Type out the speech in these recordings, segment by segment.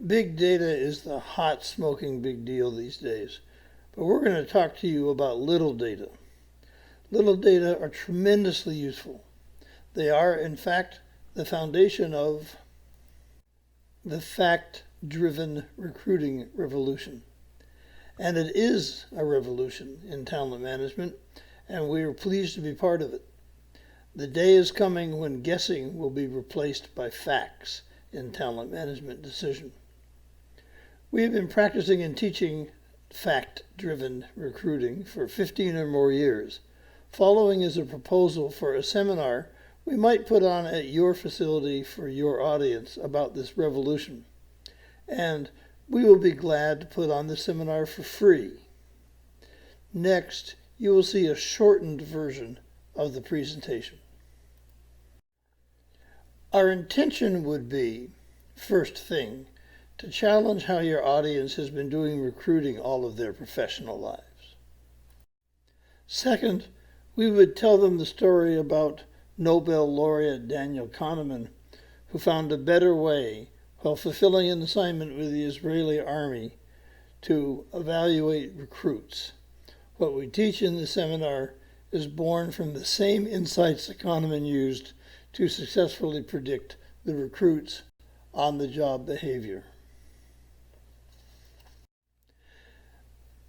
Big data is the hot smoking big deal these days, but we're going to talk to you about little data. Little data are tremendously useful. They are, in fact, the foundation of the fact-driven recruiting revolution. And it is a revolution in talent management, and we are pleased to be part of it. The day is coming when guessing will be replaced by facts in talent management decision. We have been practicing and teaching fact-driven recruiting for 15 or more years. Following is a proposal for a seminar we might put on at your facility for your audience about this revolution. And we will be glad to put on the seminar for free. Next, you will see a shortened version of the presentation. Our intention would be, first thing, to challenge how your audience has been doing recruiting all of their professional lives. Second, we would tell them the story about Nobel laureate Daniel Kahneman, who found a better way, while fulfilling an assignment with the Israeli army, to evaluate recruits. What we teach in the seminar is born from the same insights Kahneman used to successfully predict the recruits' on-the-job behavior.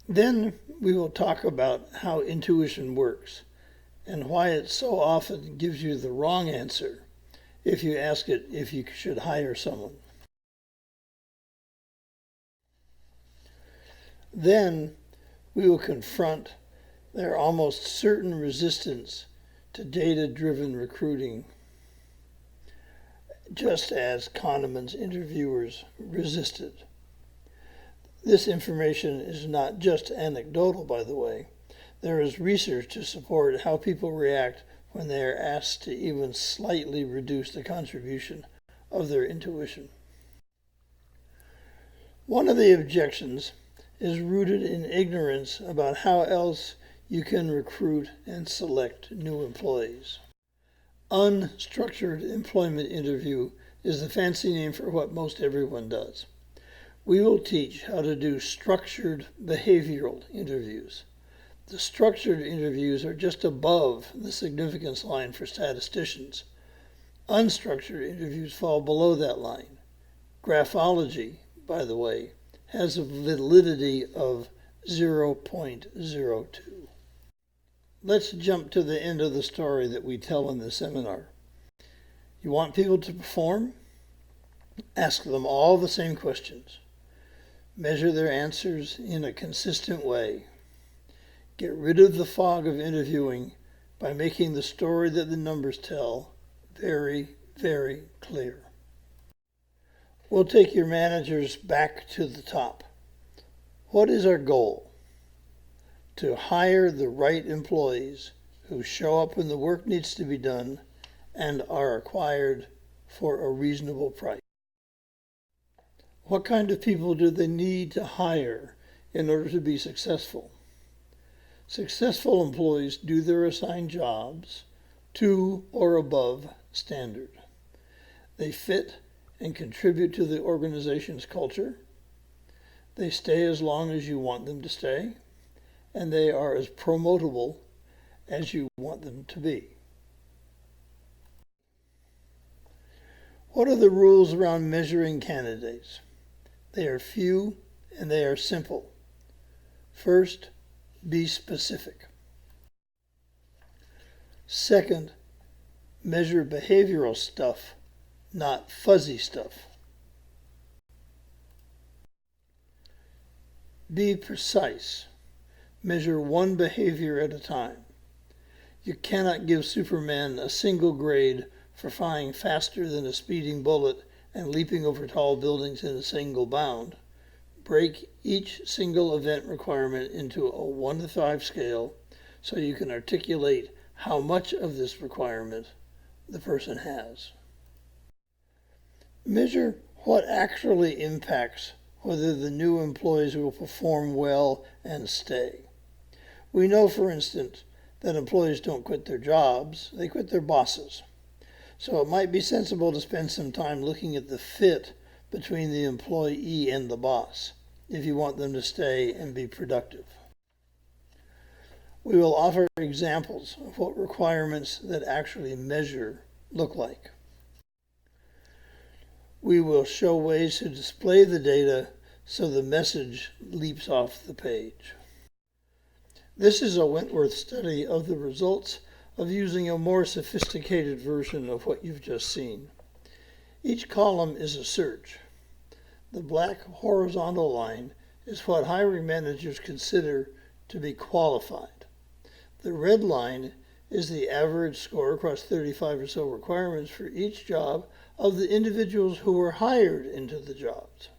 Then we will talk about how intuition works and why it so often gives you the wrong answer if you ask it if you should hire someone. Then we will confront their almost certain resistance to data-driven recruiting, just as Kahneman's interviewers resisted. This information is not just anecdotal, by the way. There is research to support how people react when they are asked to even slightly reduce the contribution of their intuition. One of the objections is rooted in ignorance about how else you can recruit and select new employees. Unstructured employment interview is the fancy name for what most everyone does. We will teach how to do structured behavioral interviews. The structured interviews are just above the significance line for statisticians. Unstructured interviews fall below that line. Graphology, by the way, has a validity of 0.02. Let's jump to the end of the story that we tell in the seminar. You want people to perform? Ask them all the same questions. Measure their answers in a consistent way. Get rid of the fog of interviewing by making the story that the numbers tell very, very clear. We'll take your managers back to the top. What is our goal? To hire the right employees who show up when the work needs to be done and are acquired for a reasonable price. What kind of people do they need to hire in order to be successful? Successful employees do their assigned jobs to or above standard. They fit and contribute to the organization's culture. They stay as long as you want them to stay, and they are as promotable as you want them to be. What are the rules around measuring candidates? They are few and they are simple. First, be specific. Second, measure behavioral stuff, not fuzzy stuff. Be precise. Measure one behavior at a time. You cannot give Superman a single grade for flying faster than a speeding bullet and leaping over tall buildings in a single bound. Break each single event requirement into a 1 to 5 scale so you can articulate how much of this requirement the person has. Measure what actually impacts whether the new employees will perform well and stay. We know, for instance, that employees don't quit their jobs, they quit their bosses. So it might be sensible to spend some time looking at the fit between the employee and the boss if you want them to stay and be productive. We will offer examples of what requirements that actually measure look like. We will show ways to display the data so the message leaps off the page. This is a Wentworth study of the results of using a more sophisticated version of what you've just seen. Each column is a search. The black horizontal line is what hiring managers consider to be qualified. The red line is the average score across 35 or so requirements for each job of the individuals who were hired into the jobs.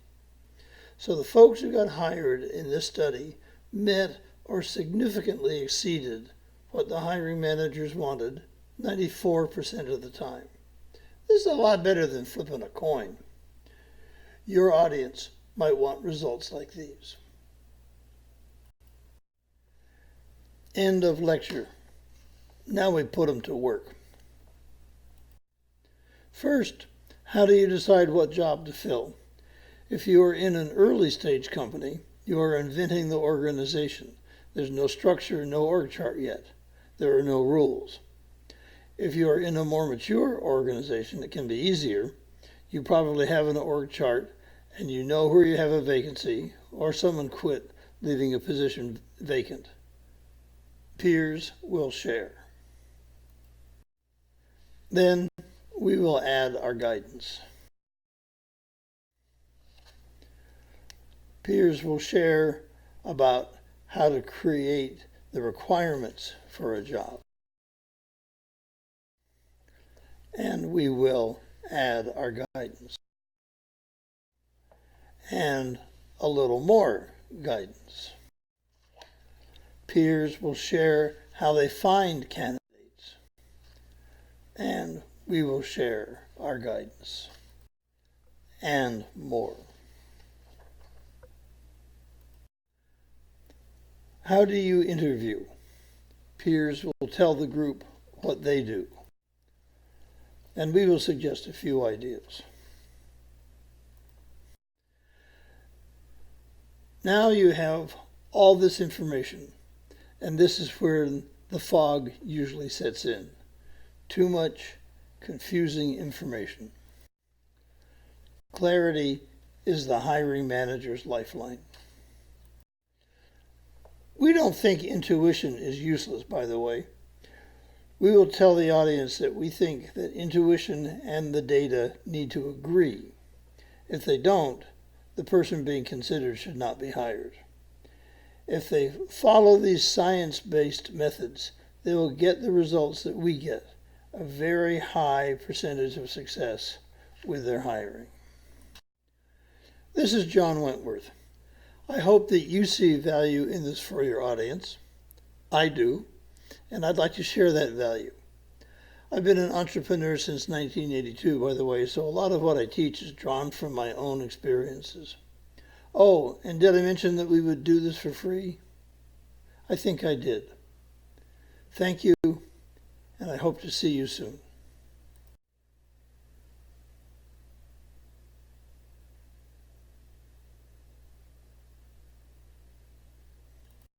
So the folks who got hired in this study met or significantly exceeded what the hiring managers wanted 94% of the time. This is a lot better than flipping a coin. Your audience might want results like these. End of lecture. Now we put them to work. First, how do you decide what job to fill? If you are in an early stage company, you are inventing the organization. There's no structure, no org chart yet. There are no rules. If you are in a more mature organization, it can be easier. You probably have an org chart and you know where you have a vacancy or someone quit, leaving a position vacant. Peers will share. Then we will add our guidance. Peers will share about how to create the requirements for a job. And we will add our guidance. And a little more guidance. Peers will share how they find candidates. And we will share our guidance. And more. How do you interview? Peers will tell the group what they do. And we will suggest a few ideas. Now you have all this information, and this is where the fog usually sets in. Too much confusing information. Clarity is the hiring manager's lifeline. We don't think intuition is useless, by the way. We will tell the audience that we think that intuition and the data need to agree. If they don't, the person being considered should not be hired. If they follow these science-based methods, they will get the results that we get, a very high percentage of success with their hiring. This is John Wentworth. I hope that you see value in this for your audience. I do, and I'd like to share that value. I've been an entrepreneur since 1982, by the way, so a lot of what I teach is drawn from my own experiences. Oh, and did I mention that we would do this for free? I think I did. Thank you, and I hope to see you soon.